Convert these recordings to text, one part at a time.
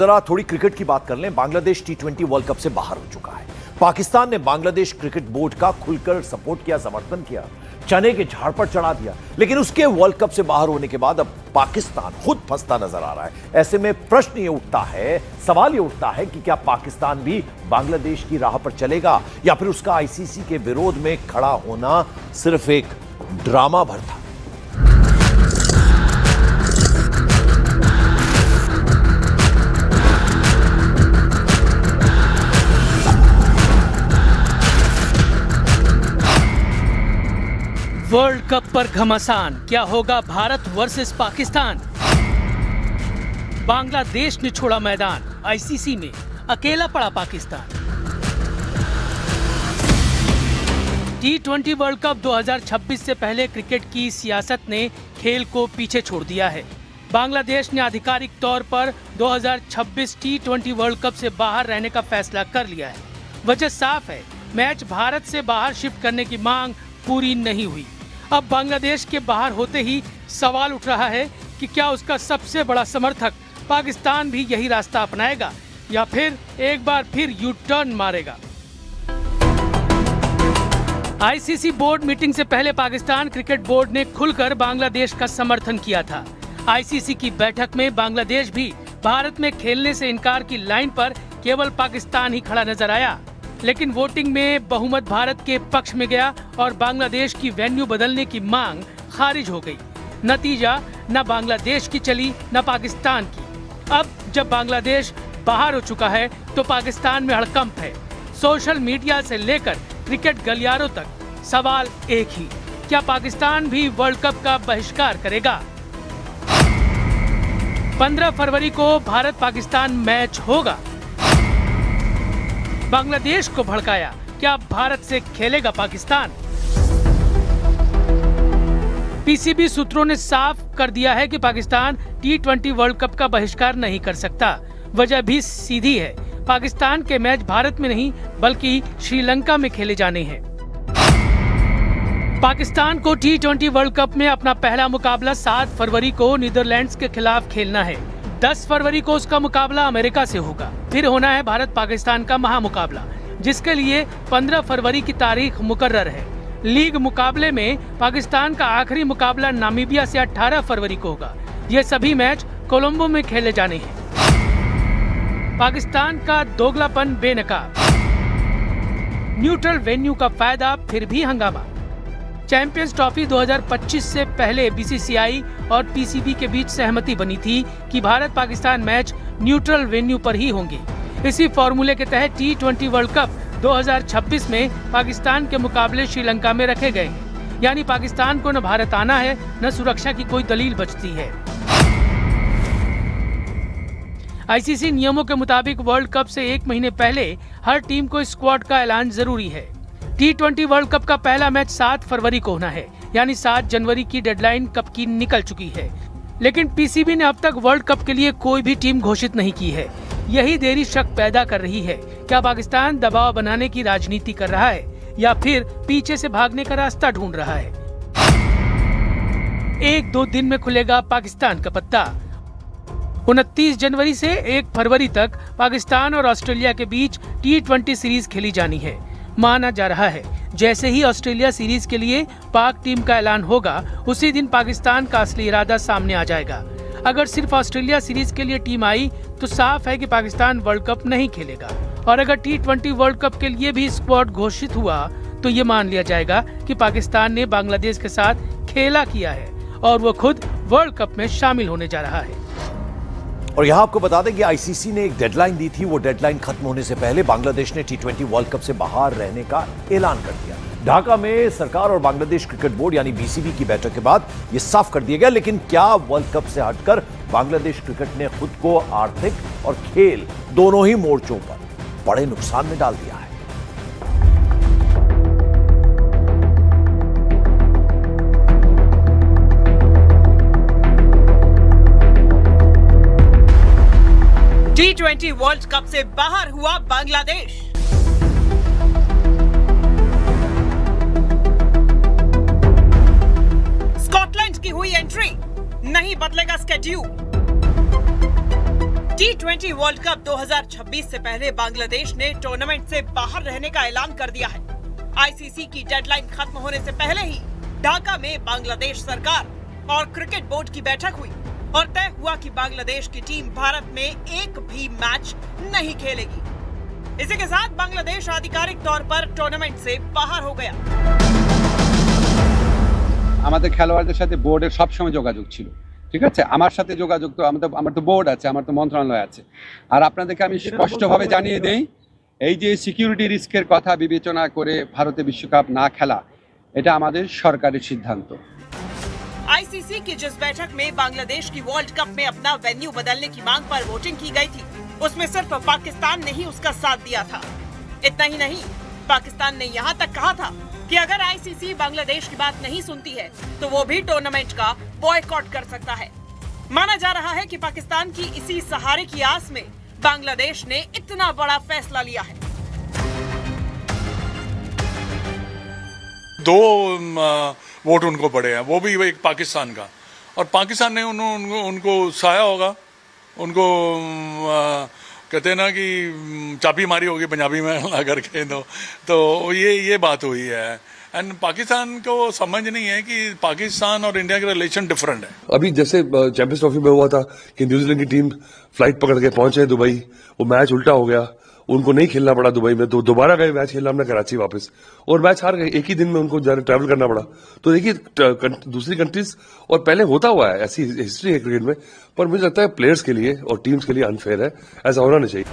जरा थोड़ी क्रिकेट की बात कर लें। बांग्लादेश टी20 वर्ल्ड कप से बाहर हो चुका है। पाकिस्तान ने बांग्लादेश क्रिकेट बोर्ड का खुलकर सपोर्ट किया, समर्थन किया, चने के झाड़ पर चढ़ा दिया। लेकिन उसके वर्ल्ड कप से बाहर होने के बाद अब पाकिस्तान खुद फंसता नजर आ रहा है। ऐसे में प्रश्न ये उठता है, सवाल ये उठता है कि क्या पाकिस्तान भी बांग्लादेश की राह पर चलेगा या फिर उसका आईसीसी के विरोध में खड़ा होना सिर्फ एक ड्रामा भर था। वर्ल्ड कप पर घमासान, क्या होगा भारत वर्सेस पाकिस्तान? बांग्लादेश ने छोड़ा मैदान, आईसीसी में अकेला पड़ा पाकिस्तान। टी20 वर्ल्ड कप 2026 से पहले क्रिकेट की सियासत ने खेल को पीछे छोड़ दिया है। बांग्लादेश ने आधिकारिक तौर पर 2026 टी20 वर्ल्ड कप से बाहर रहने का फैसला कर लिया है। वजह साफ है, मैच भारत से बाहर शिफ्ट करने की मांग पूरी नहीं हुई। अब बांग्लादेश के बाहर होते ही सवाल उठ रहा है कि क्या उसका सबसे बड़ा समर्थक पाकिस्तान भी यही रास्ता अपनाएगा या फिर एक बार फिर यू टर्न मारेगा। आईसीसी बोर्ड मीटिंग से पहले पाकिस्तान क्रिकेट बोर्ड ने खुलकर बांग्लादेश का समर्थन किया था। आईसीसी की बैठक में बांग्लादेश भी भारत में खेलने से इनकार की लाइन पर केवल पाकिस्तान ही खड़ा नजर आया। लेकिन वोटिंग में बहुमत भारत के पक्ष में गया और बांग्लादेश की वेन्यू बदलने की मांग खारिज हो गई। नतीजा न बांग्लादेश की चली न पाकिस्तान की। अब जब बांग्लादेश बाहर हो चुका है तो पाकिस्तान में हड़कंप है। सोशल मीडिया से लेकर क्रिकेट गलियारों तक सवाल एक ही, क्या पाकिस्तान भी वर्ल्ड कप का बहिष्कार करेगा? 15 फरवरी को भारत पाकिस्तान मैच होगा। बांग्लादेश को भड़काया, क्या भारत से खेलेगा पाकिस्तान? पीसीबी सूत्रों ने साफ कर दिया है कि पाकिस्तान टी20 वर्ल्ड कप का बहिष्कार नहीं कर सकता। वजह भी सीधी है, पाकिस्तान के मैच भारत में नहीं बल्कि श्रीलंका में खेले जाने हैं। पाकिस्तान को टी20 वर्ल्ड कप में अपना पहला मुकाबला 7 फरवरी को नीदरलैंड्स के खिलाफ खेलना है। 10 फरवरी को उसका मुकाबला अमेरिका से होगा। फिर होना है भारत पाकिस्तान का महामुकाबला, जिसके लिए 15 फरवरी की तारीख मुकर्रर है। लीग मुकाबले में पाकिस्तान का आखिरी मुकाबला नामीबिया से 18 फरवरी को होगा। ये सभी मैच कोलंबो में खेले जाने हैं। पाकिस्तान का दोगलापन बेनकाब, न्यूट्रल वेन्यू का फायदा फिर भी हंगामा। चैंपियंस ट्रॉफी 2025 से पहले बीसीसीआई और पीसीबी के बीच सहमति बनी थी कि Bharat Pakistan match neutral venue पर ही होंगे। इसी फॉर्मूले के तहत टी20 वर्ल्ड कप 2026 में पाकिस्तान के मुकाबले श्रीलंका में रखे गए हैं। यानी पाकिस्तान को न भारत आना है न सुरक्षा की कोई दलील बचती है। आईसीसी नियमों के मुताबिक वर्ल्ड कप से 1 महीने पहले हर टीम को स्क्वाड का ऐलान जरूरी है। टी20 वर्ल्ड कप का पहला मैच 7 फरवरी को होना है, यानी 7 जनवरी की डेडलाइन कप की निकल चुकी है। लेकिन पीसीबी ने अब तक वर्ल्ड कप के लिए कोई भी टीम घोषित नहीं की है। यही देरी शक पैदा कर रही है, क्या पाकिस्तान दबाव बनाने की राजनीति कर रहा है या फिर पीछे से भागने का रास्ता ढूंढ रहा है? 1-2 दिन में खुलेगा पाकिस्तान का पत्ता। 29 जनवरी से 1 फरवरी तक पाकिस्तान और ऑस्ट्रेलिया के बीच टी20 सीरीज खेली जानी है। माना जा रहा है जैसे ही ऑस्ट्रेलिया सीरीज के लिए पाक टीम का ऐलान होगा, उसी दिन पाकिस्तान का असली इरादा सामने आ जाएगा। अगर सिर्फ ऑस्ट्रेलिया सीरीज के लिए टीम आई तो साफ है कि पाकिस्तान वर्ल्ड कप नहीं खेलेगा। और अगर टी20 वर्ल्ड कप के लिए भी स्क्वाड घोषित हुआ तो ये मान लिया जाएगा कि पाकिस्तान ने बांग्लादेश के साथ खेला किया है और वो खुद वर्ल्ड कप में शामिल होने जा रहा है। और यहां आपको बता दें कि आईसीसी ने एक डेडलाइन दी थी। वो डेडलाइन खत्म होने से पहले बांग्लादेश ने टी20 वर्ल्ड कप से बाहर रहने का ऐलान कर दिया। ढाका में सरकार और बांग्लादेश क्रिकेट बोर्ड यानी बीसीबी की बैठक के बाद यह साफ कर दिया गया। लेकिन क्या वर्ल्ड कप से हटकर बांग्लादेश क्रिकेट ने खुद को आर्थिक और खेल दोनों ही मोर्चों पर बड़े नुकसान में डाल दिया है? टी20 वर्ल्ड कप से बाहर हुआ बांग्लादेश। स्कॉटलैंड की हुई एंट्री, नहीं बदलेगा स्केड्यूल। T20 वर्ल्ड कप 2026 से पहले बांग्लादेश ने टूर्नामेंट से बाहर रहने का ऐलान कर दिया है। आईसीसी की डेडलाइन खत्म होने से पहले ही ढाका में बांग्लादेश सरकार और क्रिकेट बोर्ड की बैठक हुई और तय हुआ कि बांग्लादेश की टीम भारत में एक भी मैच नहीं खेलेगी। इसी के साथ बांग्लादेश आधिकारिक तौर पर टूर्नामेंट से बाहर हो गया। আমাদের খেলোয়াড়দের সাথে বোর্ডের সব সময় যোগাযোগ ছিল, ঠিক আছে। আমার সাথে যোগাযোগ তো আমার তো বোর্ড আছে, আমার তো মন্ত্রণালয় আছে। আর আপনাদেরকে আমি স্পষ্টভাবে জানিয়ে দেই, এই যে সিকিউরিটি রিস্কের কথা বিবেচনা করে ভারতে বিশ্বকাপ না খেলা, এটা আমাদের সরকারের সিদ্ধান্ত। आईसीसी की जिस बैठक में बांग्लादेश की वर्ल्ड कप में अपना वेन्यू बदलने की मांग पर वोटिंग की गई थी, उसमें सिर्फ पाकिस्तान ने ही उसका साथ दिया था। इतना ही नहीं, पाकिस्तान ने यहाँ तक कहा था कि अगर आईसीसी बांग्लादेश की बात नहीं सुनती है तो वो भी टूर्नामेंट का बॉयकॉट कर सकता है। माना जा रहा है कि पाकिस्तान की इसी सहारे की आस में बांग्लादेश ने इतना बड़ा फैसला लिया है। दो वोट उनको पड़े हैं, वो भी एक पाकिस्तान का, और पाकिस्तान ने उनको सहाया होगा। उनको कहते हैं ना कि चाबी मारी होगी पंजाबी में ला करके, तो ये बात हुई है। एंड पाकिस्तान को समझ नहीं है कि पाकिस्तान और इंडिया का रिलेशन डिफरेंट है। अभी जैसे चैंपियंस ट्रॉफी में हुआ था कि न्यूजीलैंड की टीम फ्लाइट पकड़ के पहुंचे दुबई, वो मैच उल्टा हो गया, उनको नहीं खेलना पड़ा दुबई में, तो दोबारा गए मैच खेलना हमने कराची वापस, और मैच हार गए। एक ही दिन में उनको ट्रैवल करना पड़ा। तो देखिए दूसरी कंट्रीज, और पहले होता हुआ है, ऐसी हिस्ट्री है क्रिकेट में, पर मुझे लगता है प्लेयर्स के लिए और टीम्स के लिए अनफेयर है, ऐसा होना नहीं चाहिए।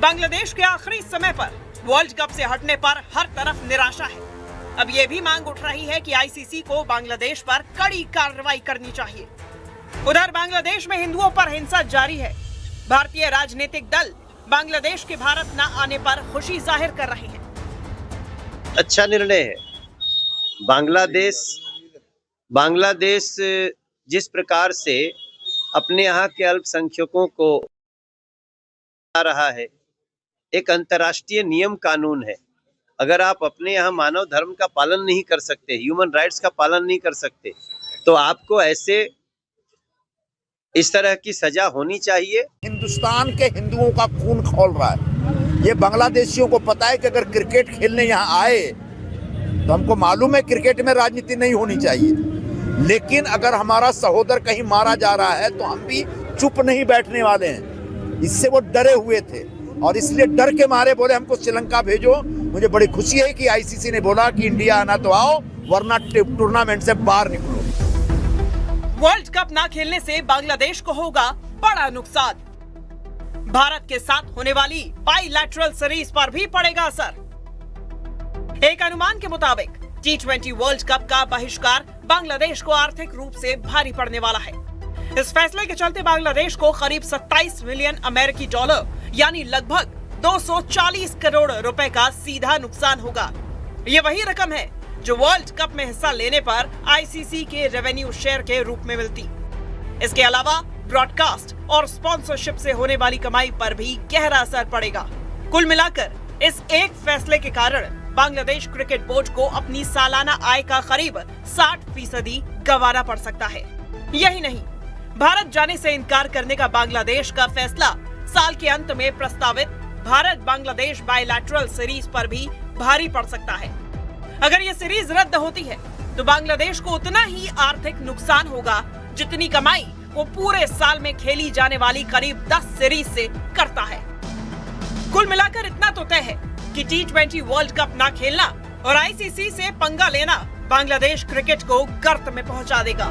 बांग्लादेश के आखिरी समय पर वर्ल्ड कप से हटने पर हर तरफ निराशा है। अब ये भी मांग उठ रही है कि आईसीसी को बांग्लादेश पर कड़ी कार्रवाई करनी चाहिए। उधर बांग्लादेश में हिंदुओं पर हिंसा जारी है। भारतीय राजनीतिक दल बांग्लादेश के भारत न आने पर खुशी जाहिर कर रहे हैं। अच्छा निर्णय है। बांग्लादेश जिस प्रकार से अपने यहाँ के अल्पसंख्यकों को आ रहा है, एक अंतर्राष्ट्रीय नियम कानून है। अगर आप अपने यहाँ मानव धर्म का पालन नहीं कर सकते, ह्यूमन राइट्स का पालन नहीं कर सकते, तो आपको इस तरह की सजा होनी चाहिए। हिंदुस्तान के हिंदुओं का खून खौल रहा है। ये बांग्लादेशियों को पता है कि अगर क्रिकेट खेलने यहाँ आए तो हमको मालूम है क्रिकेट में राजनीति नहीं होनी चाहिए, लेकिन अगर हमारा सहोदर कहीं मारा जा रहा है तो हम भी चुप नहीं बैठने वाले हैं। इससे वो डरे हुए थे और इसलिए डर के मारे बोले हमको श्रीलंका भेजो। मुझे बड़ी खुशी है कि आईसीसी ने बोला कि इंडिया आना तो आओ, वरना टूर्नामेंट से बाहर निकलो। वर्ल्ड कप ना खेलने से बांग्लादेश को होगा बड़ा नुकसान। भारत के साथ होने वाली बाइलैटरल सीरीज पर भी पड़ेगा असर। एक अनुमान के मुताबिक T20 वर्ल्ड कप का बहिष्कार बांग्लादेश को आर्थिक रूप से भारी पड़ने वाला है। इस फैसले के चलते बांग्लादेश को करीब 27 मिलियन अमेरिकी डॉलर यानी लगभग 240 करोड़ रुपए का सीधा नुकसान होगा। ये वही रकम है जो वर्ल्ड कप में हिस्सा लेने पर आईसीसी के रेवेन्यू शेयर के रूप में मिलती। इसके अलावा ब्रॉडकास्ट और स्पॉन्सरशिप से होने वाली कमाई पर भी गहरा असर पड़ेगा। कुल मिलाकर इस एक फैसले के कारण बांग्लादेश क्रिकेट बोर्ड को अपनी सालाना आय का करीब 60% गंवाना पड़ सकता है। यही नहीं, भारत जाने से इनकार करने का बांग्लादेश का फैसला साल के अंत में प्रस्तावित भारत बांग्लादेश बाइलैटरल सीरीज पर भी भारी पड़ सकता है। अगर ये सीरीज रद्द होती है तो बांग्लादेश को उतना ही आर्थिक नुकसान होगा जितनी कमाई वो पूरे साल में खेली जाने वाली करीब 10 सीरीज से करता है। कुल मिलाकर इतना तो तय है कि T20 वर्ल्ड कप ना खेलना और आईसीसी से पंगा लेना बांग्लादेश क्रिकेट को गर्त में पहुंचा देगा।